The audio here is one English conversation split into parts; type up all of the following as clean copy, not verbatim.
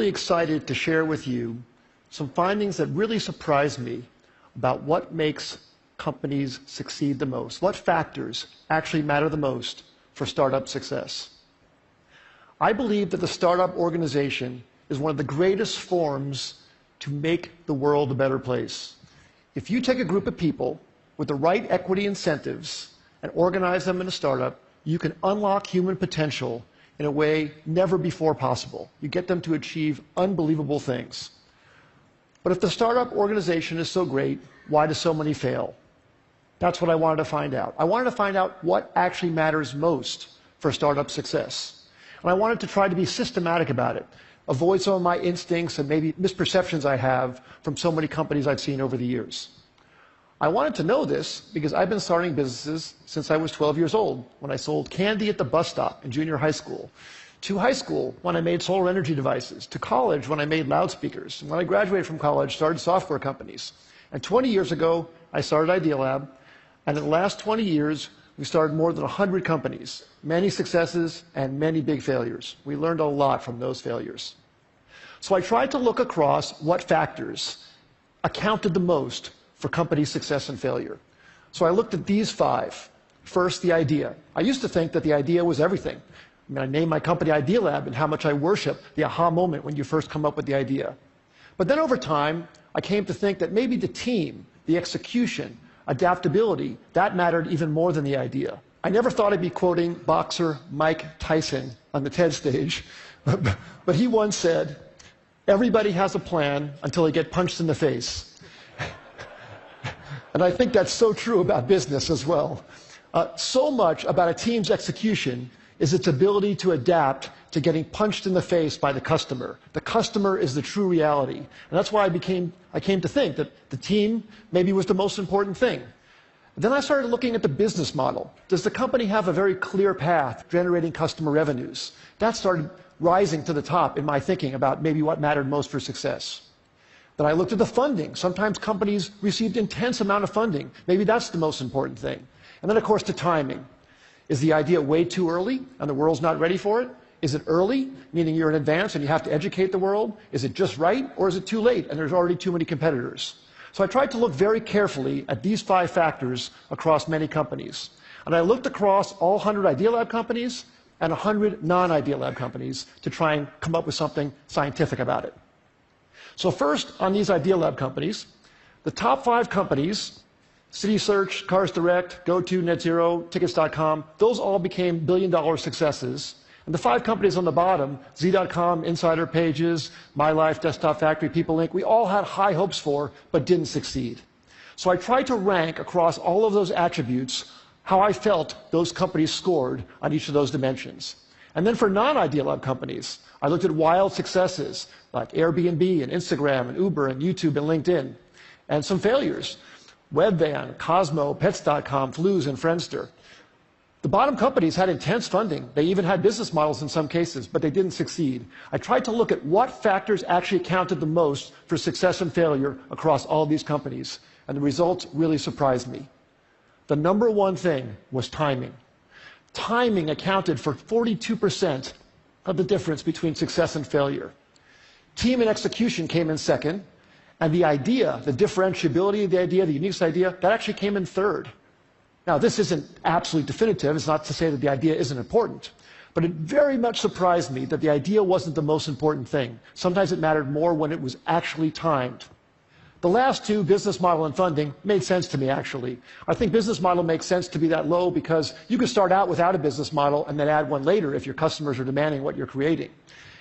really excited to share with you some findings that really surprised me about what makes companies succeed the most, what factors actually matter the most for startup success. I believe that the startup organization is one of the greatest forms to make the world a better place. If you take a group of people with the right equity incentives and organize them in a startup, you can unlock human potential in a way never before possible. You get them to achieve unbelievable things. But if the startup organization is so great, why do so many fail? That's what I wanted to find out. I wanted to find out what actually matters most for startup success. And I wanted to try to be systematic about it, avoid some of my instincts and maybe misperceptions I have from so many companies I've seen over the years. I wanted to know this because I've been starting businesses since I was 12 years old, when I sold candy at the bus stop in junior high school, to high school when I made solar energy devices, to college when I made loudspeakers, and when I graduated from college, started software companies. And 20 years ago, I started IdeaLab, and in the last 20 years, we started more than 100 companies, many successes and many big failures. We learned a lot from those failures. So I tried to look across what factors accounted the most for company success and failure. So I looked at these 5. First, the idea. I used to think that the idea was everything. I mean, I named my company IdeaLab, and how much I worship the aha moment when you first come up with the idea. But then over time, I came to think that maybe the team, the execution, adaptability, that mattered even more than the idea. I never thought I'd be quoting boxer Mike Tyson on the TED stage, but he once said, "Everybody has a plan until they get punched in the face." And I think that's so true about business as well. So much about a team's execution is its ability to adapt to getting punched in the face by the customer. The customer is the true reality. And that's why I came to think that the team maybe was the most important thing. Then I started looking at the business model. Does the company have a very clear path generating customer revenues? That started rising to the top in my thinking about maybe what mattered most for success. Then I looked at the funding. Sometimes companies received intense amount of funding. Maybe that's the most important thing. And then, of course, the timing. Is the idea way too early and the world's not ready for it? Is it early, meaning you're in advance and you have to educate the world? Is it just right, or is it too late and there's already too many competitors? So I tried to look very carefully at these 5 factors across many companies. And I looked across all 100 IdeaLab companies and 100 non-IdeaLab companies to try and come up with something scientific about it. So first, on these IdeaLab companies, the top 5 companies, CitySearch, Cars Direct, GoTo, NetZero, Tickets.com, those all became billion-dollar successes. And the 5 companies on the bottom, Z.com, Insider Pages, MyLife, Desktop Factory, People Inc., we all had high hopes for, but didn't succeed. So I tried to rank across all of those attributes how I felt those companies scored on each of those dimensions. And then for non-IdeaLab companies, I looked at wild successes like Airbnb and Instagram and Uber and YouTube and LinkedIn, and some failures. Webvan, Cosmo, Pets.com, Flues, and Friendster. The bottom companies had intense funding. They even had business models in some cases, but they didn't succeed. I tried to look at what factors actually counted the most for success and failure across all of these companies, and the results really surprised me. The number one thing was timing. Timing accounted for 42% of the difference between success and failure. Team and execution came in second, and the idea, the differentiability of the idea, the unique idea, that actually came in third. Now, this isn't absolutely definitive. It's not to say that the idea isn't important. But it very much surprised me that the idea wasn't the most important thing. Sometimes it mattered more when it was actually timed. The last 2, business model and funding, made sense to me, actually. I think business model makes sense to be that low because you can start out without a business model and then add one later if your customers are demanding what you're creating.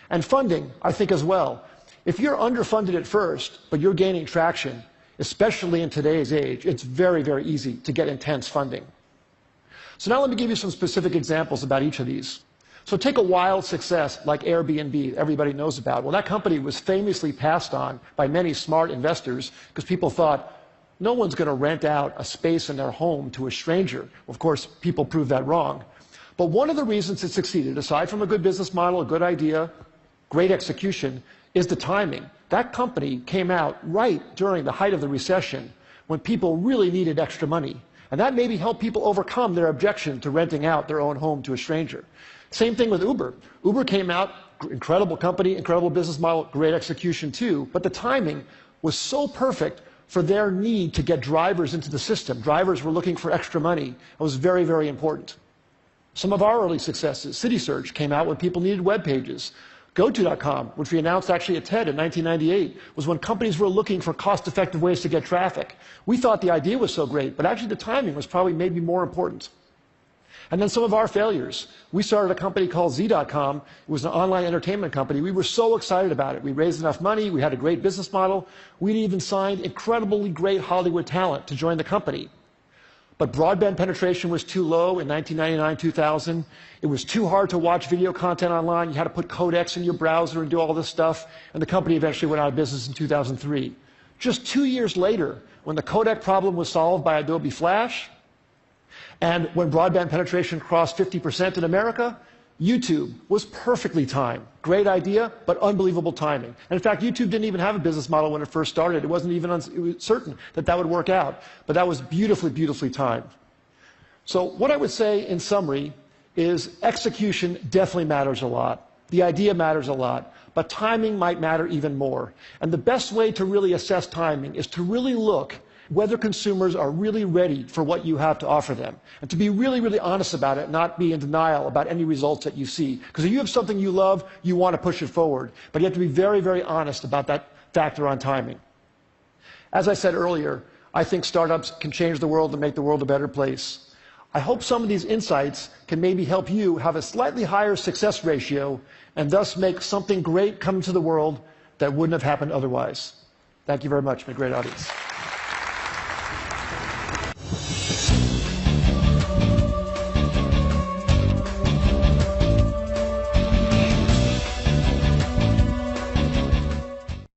And funding, I think, as well. If you're underfunded at first, but you're gaining traction, especially in today's age, it's very, very easy to get intense funding. So now let me give you some specific examples about each of these. So take a wild success like Airbnb, everybody knows about. Well, that company was famously passed on by many smart investors because people thought, no one's going to rent out a space in their home to a stranger. Of course, people proved that wrong. But one of the reasons it succeeded, aside from a good business model, a good idea, great execution, is the timing. That company came out right during the height of the recession when people really needed extra money. And that maybe helped people overcome their objection to renting out their own home to a stranger. Same thing with Uber. Uber came out Incredible company, incredible business model, great execution too, but the timing was so perfect for their need to get drivers into the system. Drivers were looking for extra money. It was very, very important. Some of our early successes, CitySearch came out when people needed web pages. GoTo.com, which we announced actually at TED in 1998, was when companies were looking for cost-effective ways to get traffic. We thought the idea was so great, but actually the timing was probably maybe more important. And then some of our failures. We started a company called Z.com. It was an online entertainment company. We were so excited about it. We raised enough money. We had a great business model. We'd even signed incredibly great Hollywood talent to join the company. But broadband penetration was too low in 1999, 2000. It was too hard to watch video content online. You had to put codecs in your browser and do all this stuff. And the company eventually went out of business in 2003. Just 2 years later, when the codec problem was solved by Adobe Flash, and when broadband penetration crossed 50% in America, YouTube was perfectly timed. Great idea, but unbelievable timing. And in fact, YouTube didn't even have a business model when it first started. It wasn't even certain that that would work out. But that was beautifully, beautifully timed. So what I would say in summary is execution definitely matters a lot. The idea matters a lot. But timing might matter even more. And the best way to really assess timing is to really look whether consumers are really ready for what you have to offer them. And to be really, really honest about it, not be in denial about any results that you see. Because if you have something you love, you want to push it forward. But you have to be very, very honest about that factor on timing. As I said earlier, I think startups can change the world and make the world a better place. I hope some of these insights can maybe help you have a slightly higher success ratio and thus make something great come to the world that wouldn't have happened otherwise. Thank you very much. It's been a great audience.